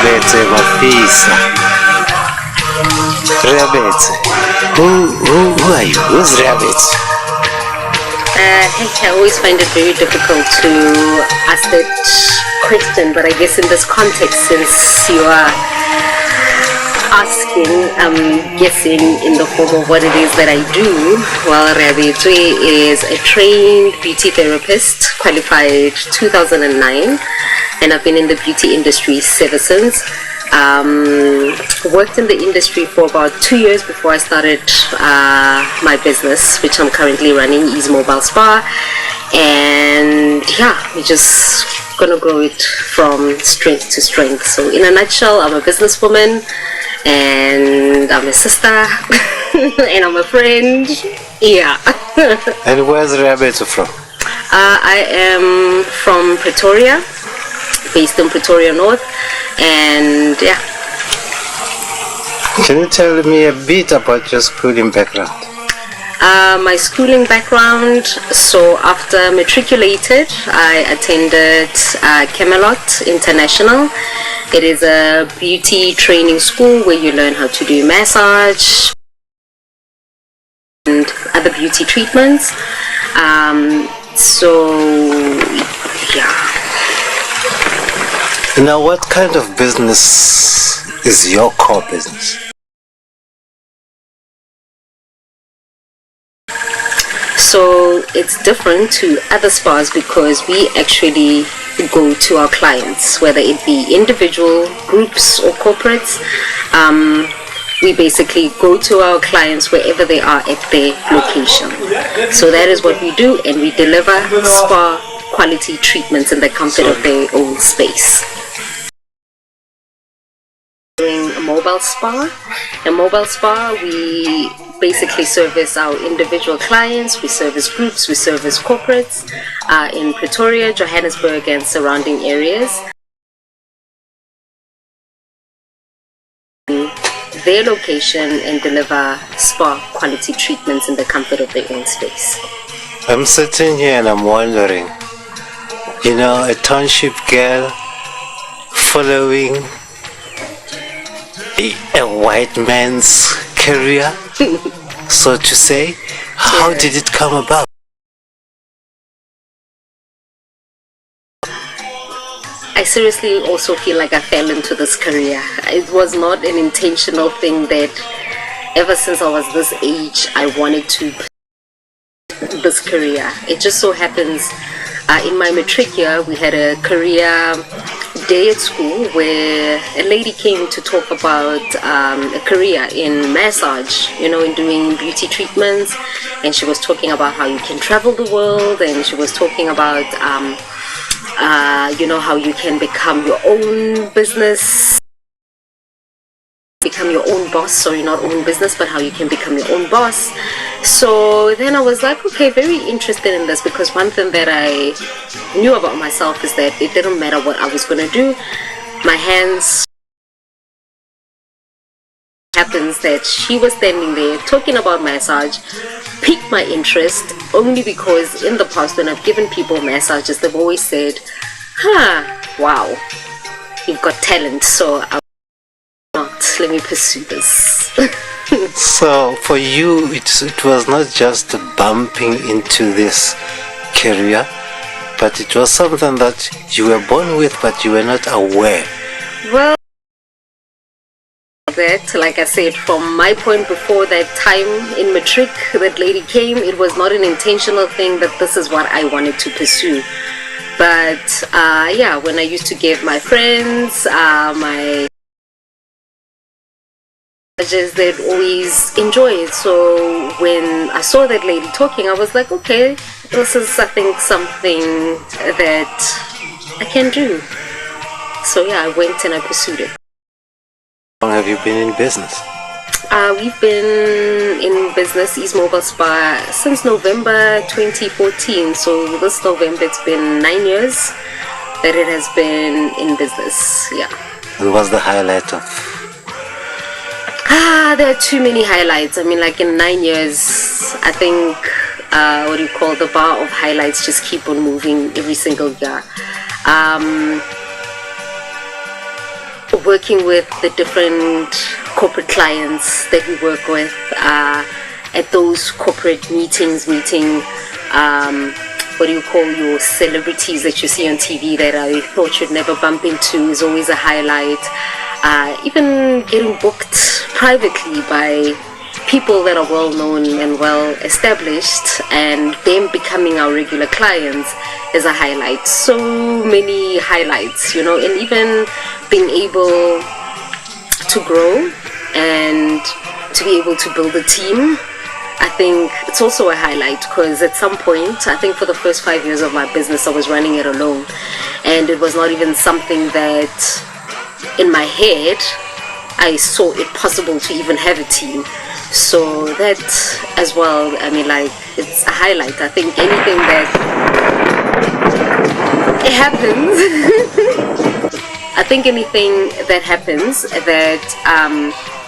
Reabetse Mafisa. Reabetse. Who are you? Who's Reabetse? I always find it very difficult to ask that question, but I guess in this context, since you are asking, I'm guessing in the form of what it is that I do. Well, Reabetse is a trained beauty therapist, qualified 2009, and I've been in the beauty industry ever since. Worked in the industry for about 2 years before I started my business, which I'm currently running, Ease Mobile Spa. And yeah, we're just gonna grow it from strength to strength. So in a nutshell, I'm a businesswoman, and I'm a sister, and I'm a friend. Yeah. And where's Reabetse from? I am from Pretoria, based in Pretoria North, and yeah. Can you tell me a bit about your schooling background? My schooling background, so after matriculated, I attended Camelot International. It is a beauty training school where you learn how to do massage and other beauty treatments. Yeah. Now, what kind of business is your core business? So it's different to other spas because we actually go to our clients, whether it be individual, groups or corporates. We basically go to our clients wherever they are at their location. So that is what we do, and we deliver spa quality treatments in the comfort of their own space. Doing a mobile spa. A mobile spa, we basically service our individual clients, we service groups, we service corporates in Pretoria, Johannesburg and surrounding areas. Their location and deliver spa quality treatments in the comfort of their own space. I'm sitting here and I'm wondering, a township girl following a white man's career, so to say. How did it come about? I seriously also feel like I fell into this career. It was not an intentional thing that ever since I was this age I wanted to pursue this career. It just so happens in my matric year we had a career day at school where a lady came to talk about a career in massage, in doing beauty treatments, and she was talking about how you can travel the world, and she was talking about how you can become your own business, become your own boss. Sorry, not own business, but how you can become your own boss. So then I was like, okay, very interested in this, because one thing that I knew about myself is that it didn't matter what I was going to do, my hands. Happens that she was standing there talking about massage, piqued my interest only because in the past when I've given people massages, they've always said, wow, you've got talent, so let me pursue this. So for you, it was not just bumping into this career, but it was something that you were born with, but you were not aware. Well, that, like I said, from my point before that time in matric, that lady came, it was not an intentional thing that this is what I wanted to pursue. But yeah, when I used to give my friends my massages, they'd always enjoy it. So when I saw that lady talking, I was like, okay, this is, I think, something that I can do. So yeah, I went and I pursued it. How long have you been in business? We've been in business, Ease Mobile Spa, since November 2014. So this November, it's been 9 years that it has been in business. Yeah. And what's the highlight of? There are too many highlights. I mean, like in 9 years, I think the bar of highlights just keep on moving every single year. working with the different corporate clients that we work with, at those corporate meetings, meeting what do you call your celebrities that you see on TV that I thought you'd never bump into is always a highlight. Even getting booked privately by people that are well known and well established, and them becoming our regular clients is a highlight. So many highlights, you know, and even being able to grow and to be able to build a team, I think it's also a highlight, because at some point, I think for the first 5 years of my business, I was running it alone, and it was not even something that in my head I saw it possible to even have a team. So that as well, I mean, like, it's a highlight. I think anything that it happens I think anything that happens that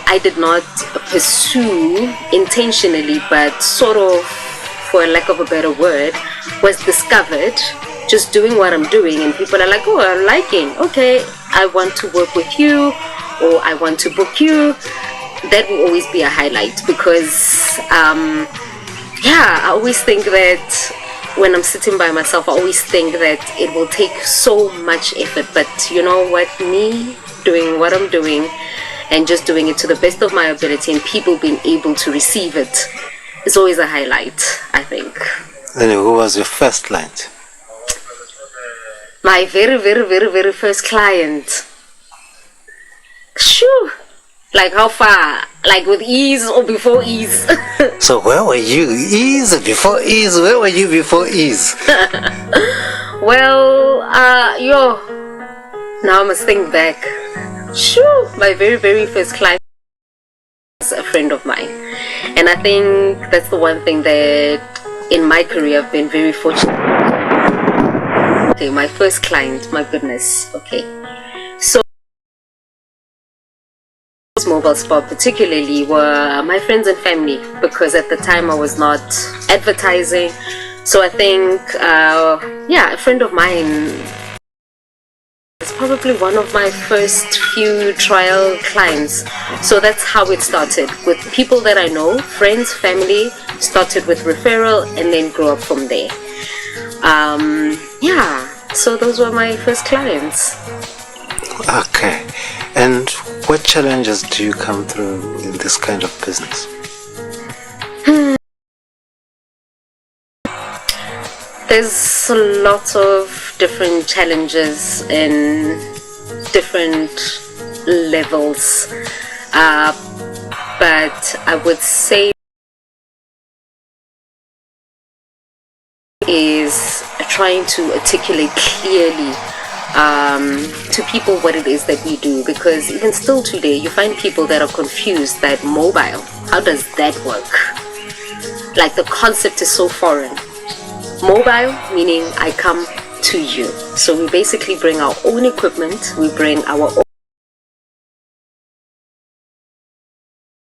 I did not pursue intentionally, but sort of, for lack of a better word, was discovered just doing what I'm doing, and people are like, oh, I'm liking, okay, I want to work with you, or I want to book you. That will always be a highlight, because I always think that when I'm sitting by myself, I always think that it will take so much effort, but you know what, me doing what I'm doing and just doing it to the best of my ability, and people being able to receive it, is always a highlight, I think. And who was your first client? My very, very, very, very first client. Shoo! Like how far? Like with ease or before ease? So where were you? Ease before ease? Where were you before ease? Well, now I must think back. Shoo! My very, very first client was a friend of mine. And I think that's the one thing that in my career I've been very fortunate. Okay, my first client, my goodness. Okay. So mobile spot particularly were my friends and family, because at the time I was not advertising. So I think a friend of mine is probably one of my first few trial clients. So that's how it started, with people that I know, friends, family, started with referral and then grew up from there. So those were my first clients. Okay. And what challenges do you come through in this kind of business? There's a lot of different challenges in different levels, but I would say is trying to articulate clearly to people what it is that we do, because even still today you find people that are confused that mobile, how does that work? Like, the concept is so foreign. Mobile meaning I come to you. So we basically bring our own equipment, we bring our own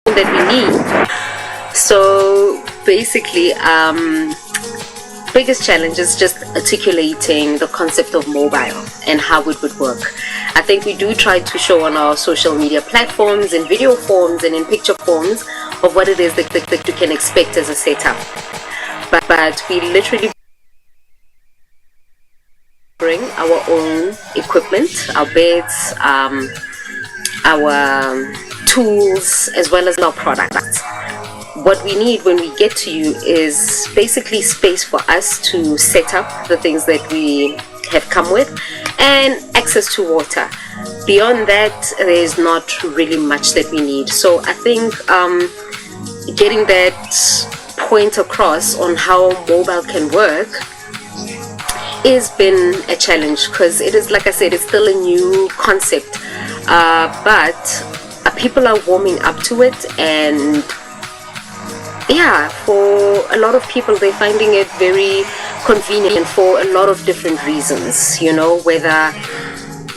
that we need. So basically biggest challenge is just articulating the concept of mobile and how it would work. I think we do try to show on our social media platforms, in video forms and in picture forms, of what it is that you can expect as a setup. But we literally bring our own equipment, our beds, our tools, as well as our products. What we need when we get to you is basically space for us to set up the things that we have come with, and access to water. Beyond that, there is not really much that we need. So I think getting that point across on how mobile can work has been a challenge, because it is, like I said, it's still a new concept, but people are warming up to it, and for a lot of people, they're finding it very convenient for a lot of different reasons, you know, whether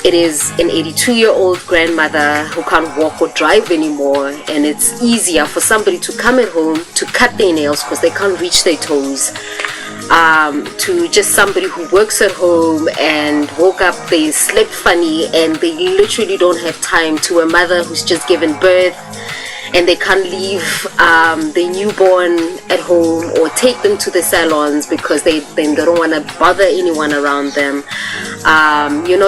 it is an 82-year-old grandmother who can't walk or drive anymore, and it's easier for somebody to come at home to cut their nails because they can't reach their toes. to just somebody who works at home and woke up, they slept funny and they literally don't have time, to a mother who's just given birth and they can't leave the newborn at home or take them to the salons because they don't want to bother anyone around them.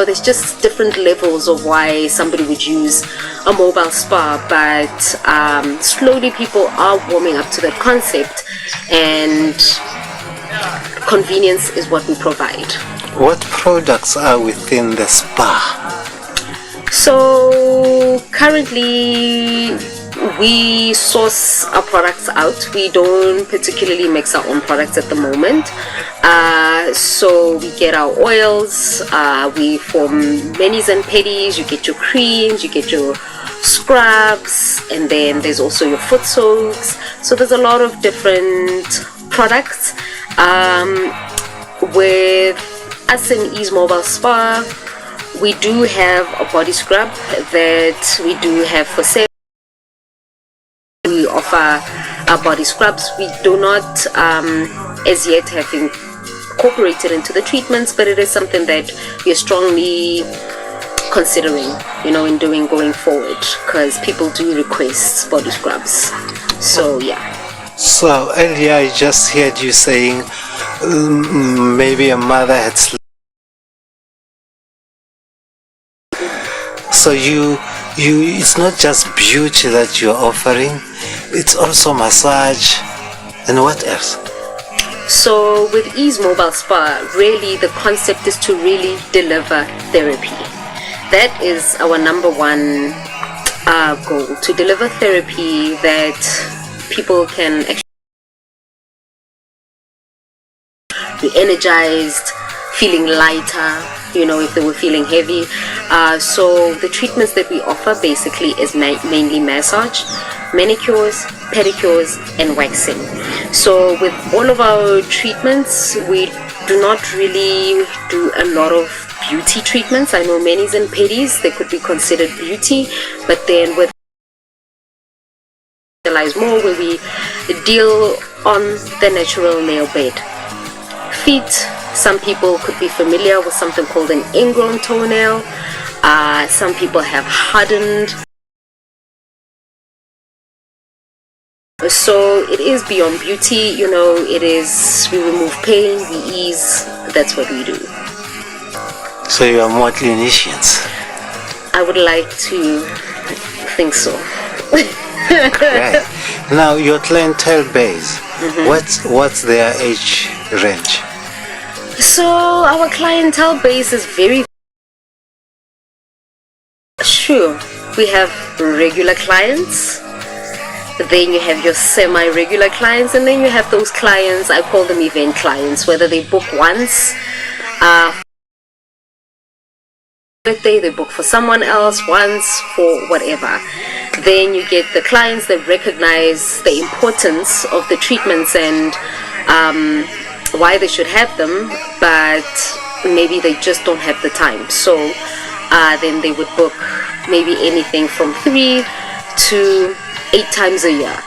There's just different levels of why somebody would use a mobile spa, but slowly people are warming up to that concept, and convenience is what we provide. What products are within the spa? So currently we source our products out. We don't particularly mix our own products at the moment. So we get our oils, we form manis and pedis, you get your creams, you get your scrubs, and then there's also your foot soaks. So there's a lot of different products. With us in Ease Mobile Spa, we do have a body scrub that we do have for sale. We offer our body scrubs. We do not as yet have incorporated into the treatments, but it is something that we are strongly considering, in doing going forward, because people do request body scrubs. So yeah. So earlier I just heard you saying maybe a mother had slept. So you it's not just beauty that you're offering, it's also massage, and what else? So with Ease Mobile Spa, really the concept is to really deliver therapy. That is our number one goal, to deliver therapy that people can actually be energized, feeling lighter, if they were feeling heavy. So the treatments that we offer basically is mainly massage, manicures, pedicures, and waxing. So with all of our treatments, we do not really do a lot of beauty treatments. I know manis and pedis, they could be considered beauty, but then with more where we deal on the natural nail bed. Feet, some people could be familiar with something called an ingrown toenail. Some people have hardened. So it is beyond beauty, it is, we remove pain, we ease, that's what we do. So you are more clinicians? I would like to think so. Right. Now your clientele base, what's their age range? So our clientele base is very sure. We have regular clients, then you have your semi-regular clients, and then you have those clients, I call them event clients, whether they book once, birthday, they book for someone else once, for whatever. Then you get the clients that recognize the importance of the treatments and why they should have them, but maybe they just don't have the time. So then they would book maybe anything from 3 to 8 times a year.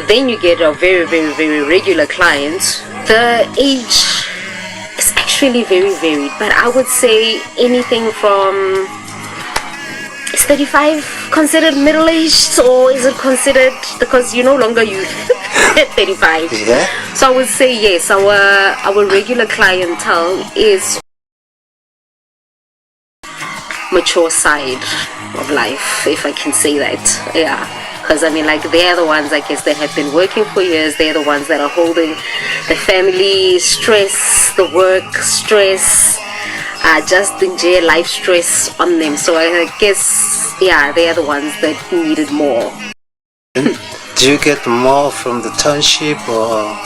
Then you get a very, very, very regular clients. The age is actually very varied, but I would say anything from, is 35 considered middle-aged, or is it considered, because you're no longer youth at 35? Yeah. So I would say yes, our regular clientele is mature side of life, if I can say that. Yeah, because they're the ones, I guess, that have been working for years. They're the ones that are holding the family stress, the work stress, just enjoy life stress on them. So I guess, yeah, they are the ones that needed more. Do you get more from the township or?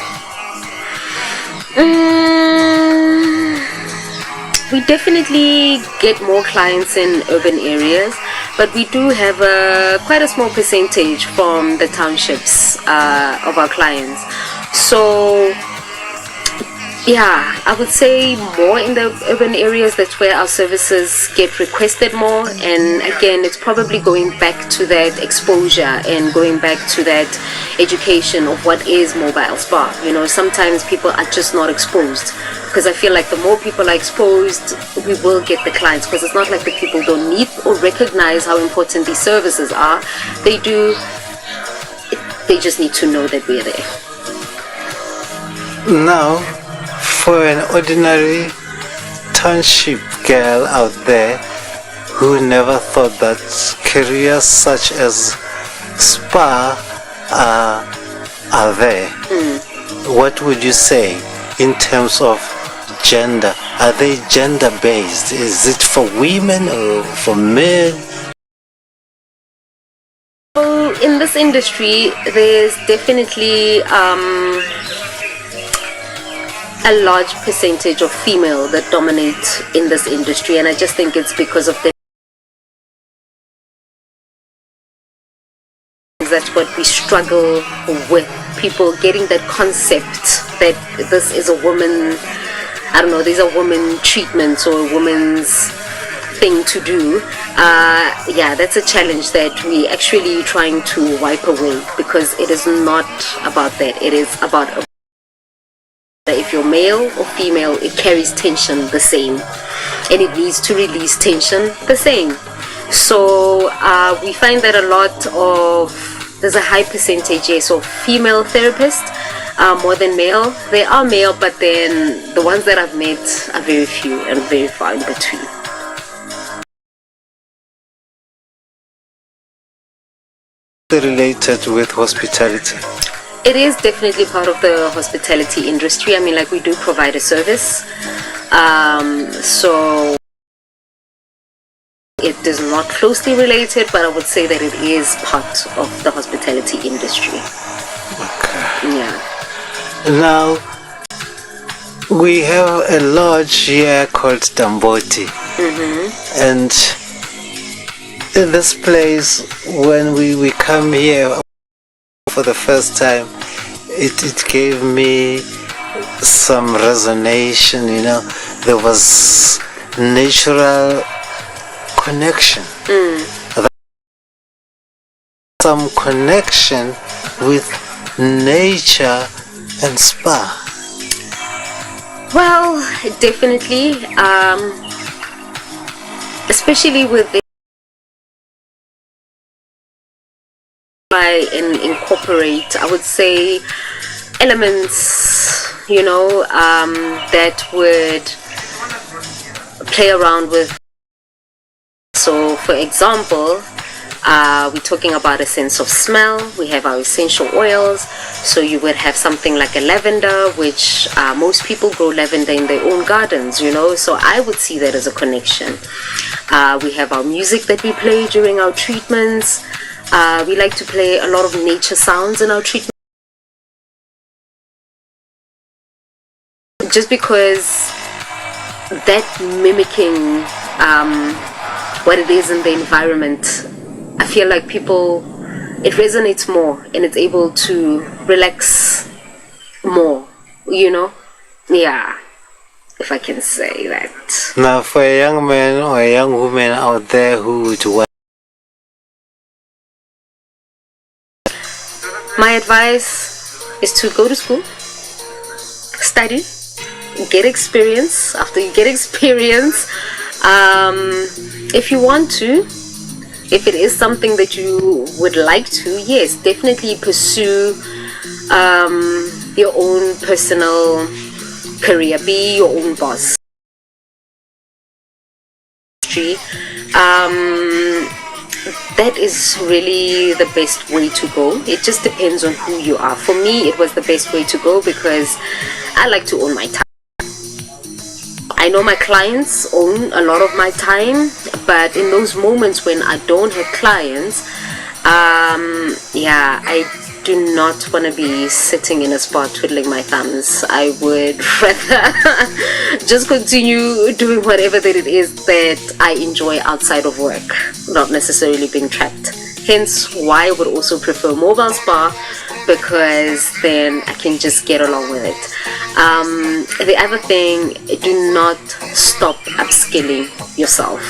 We definitely get more clients in urban areas, but we do have quite a small percentage from the townships of our clients. So Yeah, I would say more in the urban areas. That's where our services get requested more. And again, it's probably going back to that exposure and going back to that education of what is mobile spa. You know, sometimes people are just not exposed, because I feel like the more people are exposed, we will get the clients, because it's not like the people don't need or recognize how important these services are. They do. They just need to know that we're there. Now, for an ordinary township girl out there who never thought that careers such as spa are there, what would you say in terms of gender? Are they gender based? Is it for women or for men? So in this industry, there's definitely a large percentage of female that dominate in this industry, and I just think it's because of the that's what we struggle with, people getting that concept that this is a woman, I don't know, these are woman treatments or a woman's thing to do. Yeah, that's a challenge that we actually trying to wipe away, because it is not about that. It is about if you're male or female, it carries tension the same, and it needs to release tension the same. So we find that a lot of, there's a high percentage, yes, of female therapists more than male. They are male, but then the ones that I've met are very few and very far in between. Related with hospitality? It is definitely part of the hospitality industry. I mean, like, we do provide a service, so it is not closely related, but I would say that it is part of the hospitality industry. Okay. Yeah. Now, we have a lodge here called Tamboti, and in this place, when we come here for the first time, it gave me some resonation, you know. There was natural connection, some connection with nature and spa. Well, definitely, especially with the and incorporate, I would say, elements, you know, that would play around with. So, for example, we're talking about a sense of smell. We have our essential oils. So you would have something like a lavender, which most people grow lavender in their own gardens, you know. So I would see that as a connection. We have our music that we play during our treatments. We like to play a lot of nature sounds in our treatment, just because that mimicking what it is in the environment, I feel like people, it resonates more and it's able to relax more, you know. Yeah, if I can say that. Now, for a young man or a young woman out there who would want, my advice is to go to school, study, get experience. After you get experience, if you want to, if it is something that you would like to, yes, definitely pursue your own personal career, be your own boss. That is really the best way to go. It just depends on who you are. For me, it was the best way to go because I like to own my time. I know my clients own a lot of my time, but in those moments when I don't have clients, yeah, I do not want to be sitting in a spot twiddling my thumbs. I would rather just continue doing whatever that it is that I enjoy outside of work, not necessarily being trapped. Hence why I would also prefer mobile spa because then I can just get along with it. The other thing, do not stop upskilling yourself.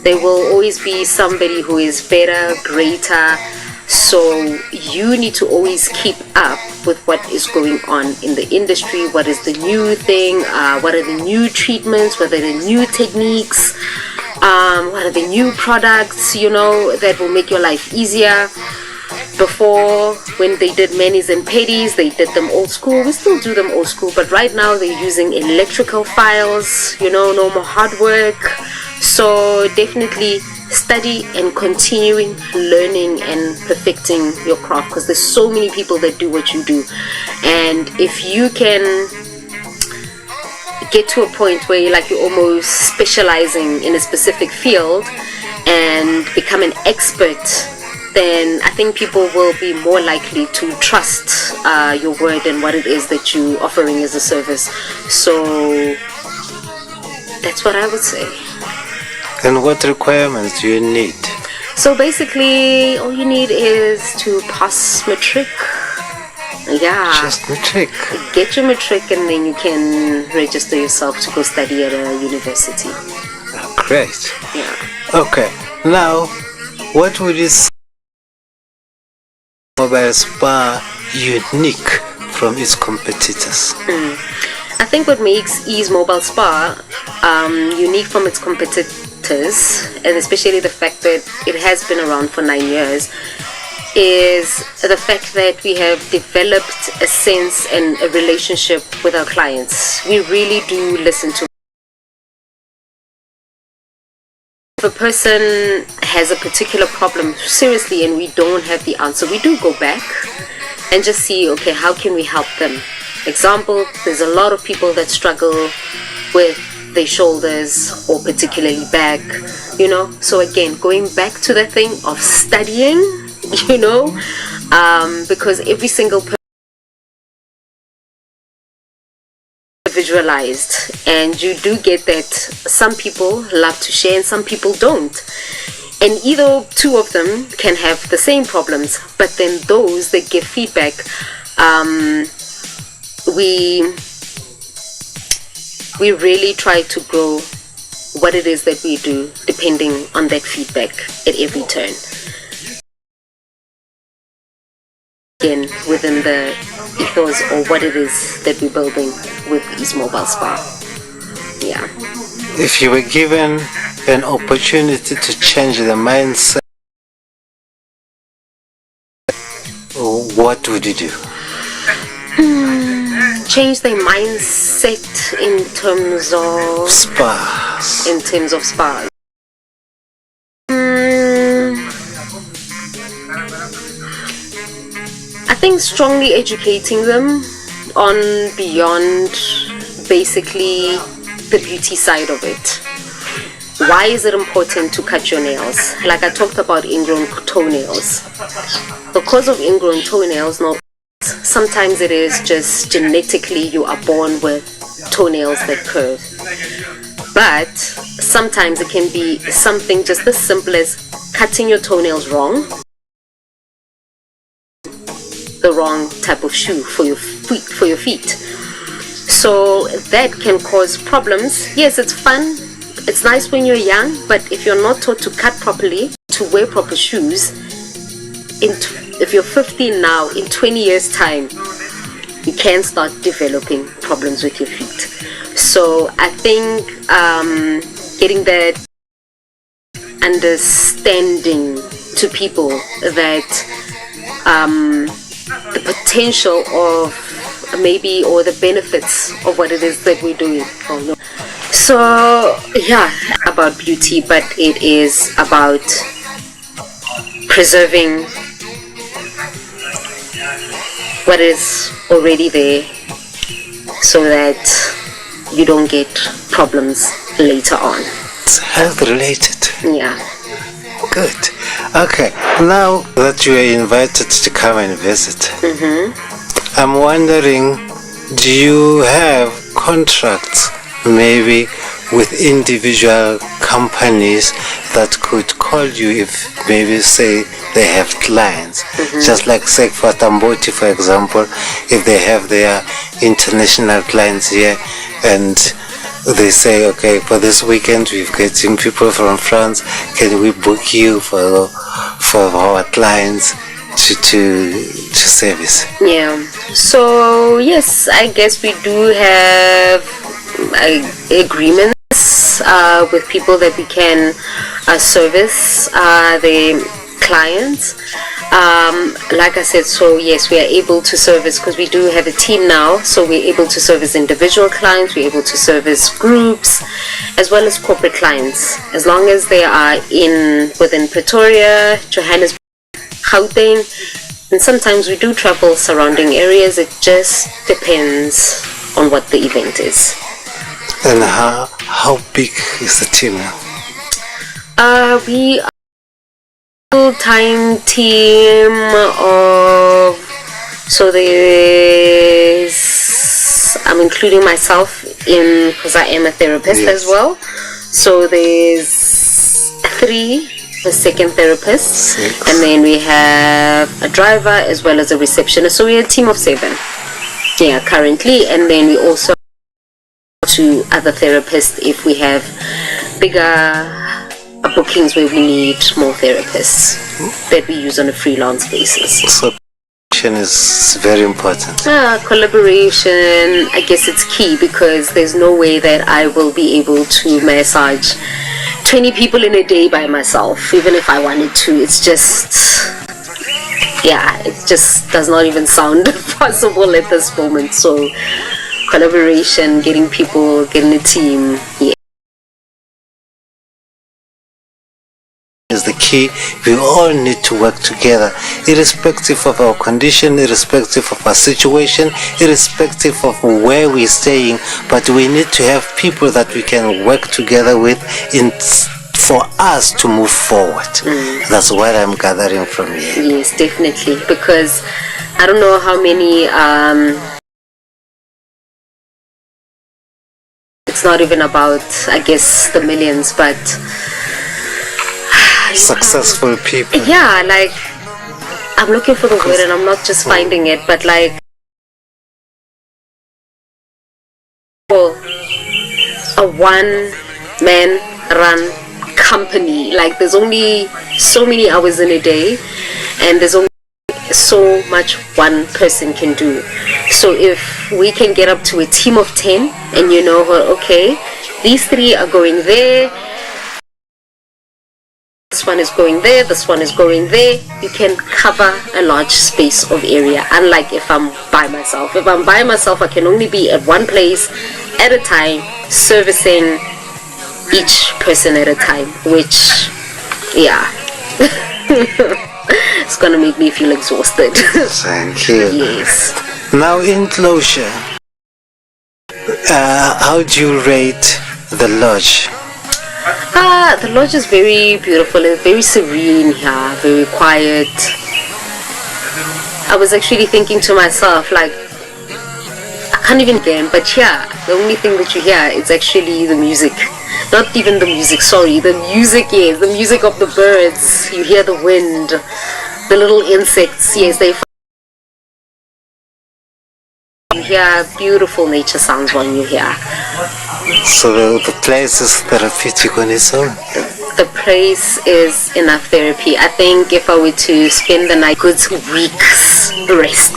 There will always be somebody who is better, greater, so you need to always keep up with what is going on in the industry. What is the new thing? What are the new treatments? What are the new techniques? What are the new products, that will make your life easier? Before, when they did manis and pedis, they did them old school. We still do them old school, but right now they're using electrical files, no more hard work. So definitely study and continuing learning and perfecting your craft, because there's so many people that do what you do. And if you can get to a point where you're almost specializing in a specific field and become an expert, then I think people will be more likely to trust your word and what it is that you're offering as a service. So that's what I would say. And what requirements do you need? So basically, all you need is to pass matric. Yeah. Just matric. Get your matric and then you can register yourself to go study at a university. Oh, great. Yeah. Okay. Now, what would you say mobile spa unique from its competitors? I think what makes Ease Mobile Spa unique from its competitors, and especially the fact that it has been around for 9 years, is the fact that we have developed a sense and a relationship with our clients. We really do listen to. If a person has a particular problem seriously and we don't have the answer, we do go back and just see, okay, how can we help them? Example, there's a lot of people that struggle with their shoulders or particularly back, so again, going back to the thing of studying, because every single person is visualized, and you do get that some people love to share and some people don't, and either two of them can have the same problems, but then those that give feedback, we really try to grow what it is that we do depending on that feedback at every turn. Again, within the ethos or what it is that we're building with Ease Mobile Spa. Yeah. If you were given an opportunity to change the mindset, what would you do? Change their mindset in terms of spas. I think strongly educating them on beyond basically the beauty side of it. Why is it important to cut your nails? Like I talked about ingrown toenails. The cause of ingrown toenails, sometimes it is just genetically you are born with toenails that curve. But sometimes it can be something just as simple as cutting your toenails wrong. The wrong type of shoe for your feet. So that can cause problems. Yes, it's fun. It's nice when you're young, but if you're not taught to cut properly, to wear proper shoes, if you're 15 now, in 20 years time, you can start developing problems with your feet. So I think getting that understanding to people that the potential of maybe, or the benefits of what it is that we're doing. So yeah, about beauty, but it is about preserving what is already there so that you don't get problems later on. It's health related. Yeah. Good. Okay, now that you are invited to come and visit, I'm wondering, do you have contracts maybe with individual companies that could call you if maybe say they have clients. Just like say for Tamboti, for example, if they have their international clients here and they say, okay, for this weekend we're getting people from France, can we book you for our clients to service? Yeah. So yes, I guess we do have agreements with people that we can service the clients. Like I said, so yes, we are able to service, because we do have a team now, so we're able to service individual clients, we're able to service groups as well as corporate clients, as long as they are within Pretoria, Johannesburg, Gauteng, and sometimes we do travel surrounding areas. It just depends on what the event is. And how big is the team now? We are a full-time team of, so I'm including myself in, because I am a therapist as well. So there's 3 the second therapist, 6. and then we have a driver as well as a receptionist. So we're a team of 7 currently, and then we also to other therapists if we have bigger bookings where we need more therapists that we use on a freelance basis. So collaboration is very important. Collaboration, I guess it's key, because there's no way that I will be able to massage 20 people in a day by myself, even if I wanted to. It's just, it just does not even sound possible at this moment. So collaboration, getting people, getting a team, is the key. We all need to work together, irrespective of our condition, irrespective of our situation, irrespective of where we're staying, but we need to have people that we can work together with for us to move forward. That's what I'm gathering from here. Yes, definitely, because I don't know how many it's not even about, I guess, the millions, but successful people. Yeah, like, I'm looking for the word and I'm not just finding it, but like a one-man run company. Like, there's only so many hours in a day, and there's only so much one person can do. So if we can get up to a team of 10, and you know, okay, these 3 are going there, this one is going there, this one is going there, you can cover a large space of area. Unlike if I'm by myself. If I'm by myself, I can only be at one place at a time, servicing each person at a time, which, it's gonna make me feel exhausted. Thank you. Yes. Now, in closure, how do you rate the lodge? The lodge is very beautiful. It's very serene here, very quiet. I was actually thinking to myself, like, I can't even game, but the only thing that you hear is actually the music. Not even the music, sorry, the music, yes, the music of the birds. You hear the wind, the little insects, yes, you hear beautiful nature sounds when you hear. So the place is therapeutic on its own? The place is enough therapy. I think if I were to spend the night, good weeks rest.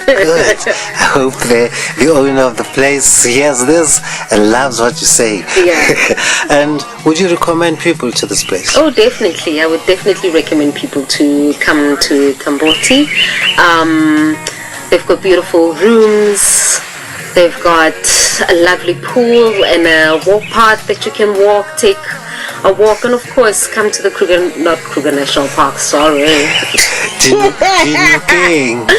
Good. I hope the owner of the place hears this and loves what you say. Yeah. And would you recommend people to this place? Oh, definitely. I would definitely recommend people to come to Tamboti. They've got beautiful rooms. They've got a lovely pool and a walk path that you can take a walk, and of course come to the Kruger National Park, sorry. Dinokeng.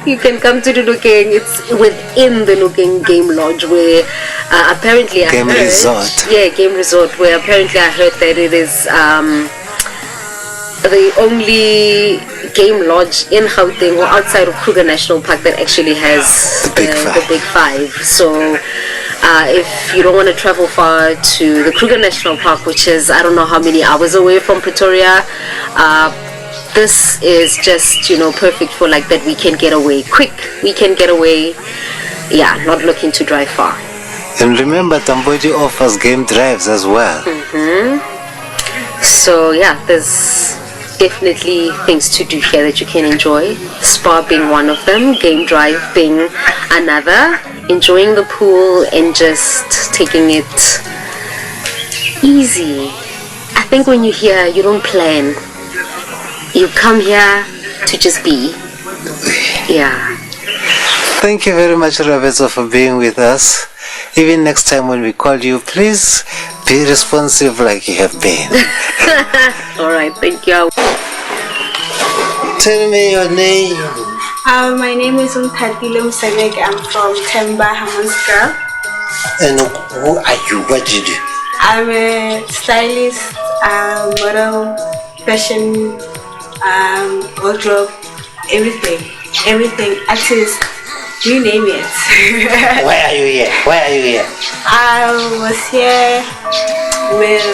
You can come to Dinokeng. It's within the Dinokeng Game Lodge, where apparently Game Resort. Yeah, Game Resort, where apparently I heard that it is the only game lodge in Gauteng or outside of Kruger National Park that actually has the Big Five. So If you don't want to travel far, to the Kruger National Park, which is I don't know how many hours away from Pretoria. This is just, perfect for like that weekend getaway, quick weekend getaway. Yeah, not looking to drive far. And remember, Tamboti offers game drives as well. So yeah, there's definitely things to do here that you can enjoy. Spa being one of them, game drive being another. Enjoying the pool and just taking it easy. I think when you're here, you don't plan. You come here to just be. Yeah. Thank you very much, Roberto, for being with us. Even next time when we call you, please be responsive like you have been. All right, thank you. Tell me your name. My name is Umpatile Msegek. I'm from Temba, Hammanskraal. And who are you? What do you do? I'm a stylist, model, fashion, wardrobe, everything, artist, you name it. Why are you here? I was here with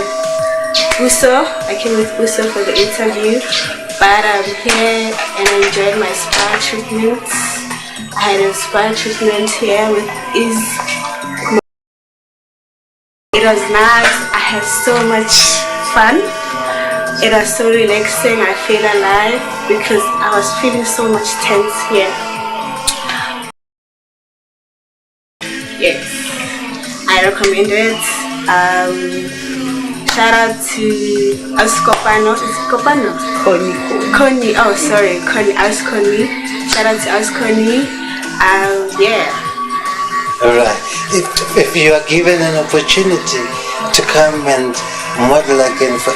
Buso. I came with Buso for the interview, but I'm here and I enjoyed my spa treatments. I had a spa treatment here with It was nice. I had so much fun. It was so relaxing. I feel alive because I was feeling so much tense here. Yes, I recommend it. Shout out to Ascopano. Is it Copano? Connie. Oh, sorry, Connie. Asconi. Shout out to Asconi. Yeah. Alright. If you are given an opportunity to come and model again for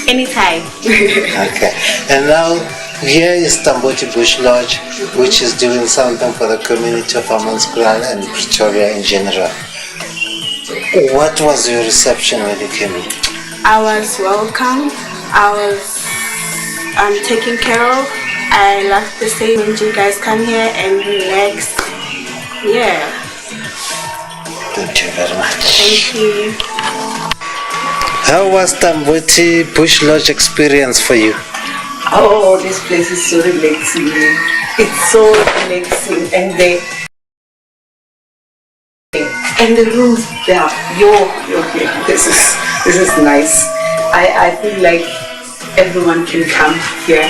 Anytime. Okay. And now here is Tamboti Bush Lodge, which is doing something for the community of Hammanskraal and Pretoria in general. What was your reception when you came in? I was welcomed. I was taken care of. I love the stay when you guys come here and relax. Yeah. Thank you very much. Thank you. How was Tamboti Bush Lodge experience for you? Oh, this place is so relaxing. It's so relaxing, and the rooms there. This is nice. I feel like everyone can come here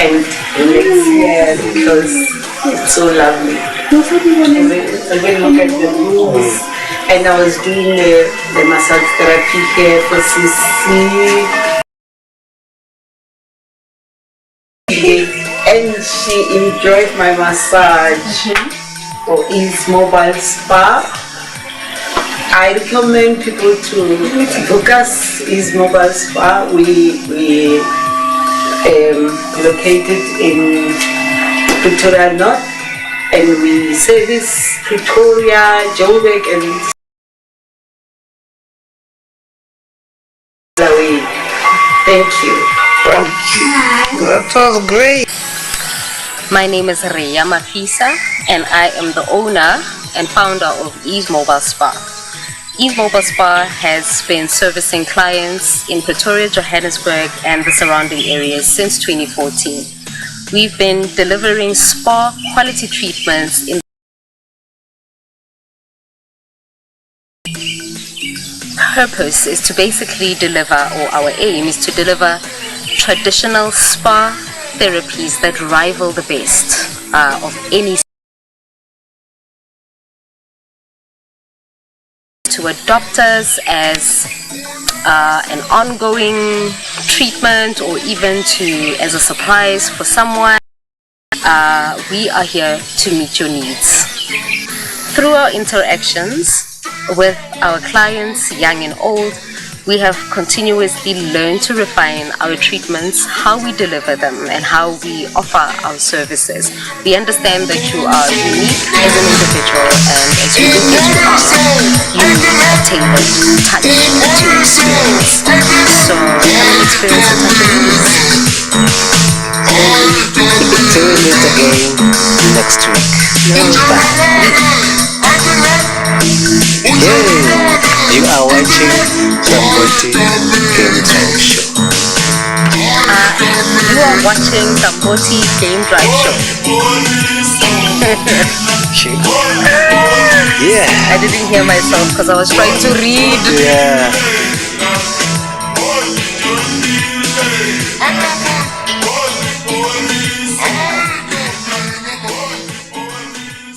and relax here because it's so lovely. And then look at the rooms. And I was doing the massage therapy here for Sisi. And she enjoyed my massage for Ease Mobile Spa. I recommend people to book us Ease Mobile Spa. We located in Pretoria North, and we service Pretoria, Joburg, and away. Thank you. That was great. My name is Rhea Mafisa, and I am the owner and founder of Ease Mobile Spa. Ease Mobile Spa has been servicing clients in Pretoria, Johannesburg, and the surrounding areas since 2014. We've been delivering spa quality treatments in purpose is to basically deliver, or our aim is to deliver traditional spa therapies that rival the best of any, to adopt us as an ongoing treatment, or even to as a surprise for someone. We are here to meet your needs. Through our interactions with our clients, young and old, we have continuously learned to refine our treatments, how we deliver them, and how we offer our services. We understand that you are unique as an individual, and as unique as you are, you need a tailored touch to experience. So come and experience a touch of ease. Till we meet again next week. Hey, you are watching Tamboti Game Drive Show. You are watching Tamboti Game Drive Show. Yeah. I didn't hear myself because I was trying to read. Yeah.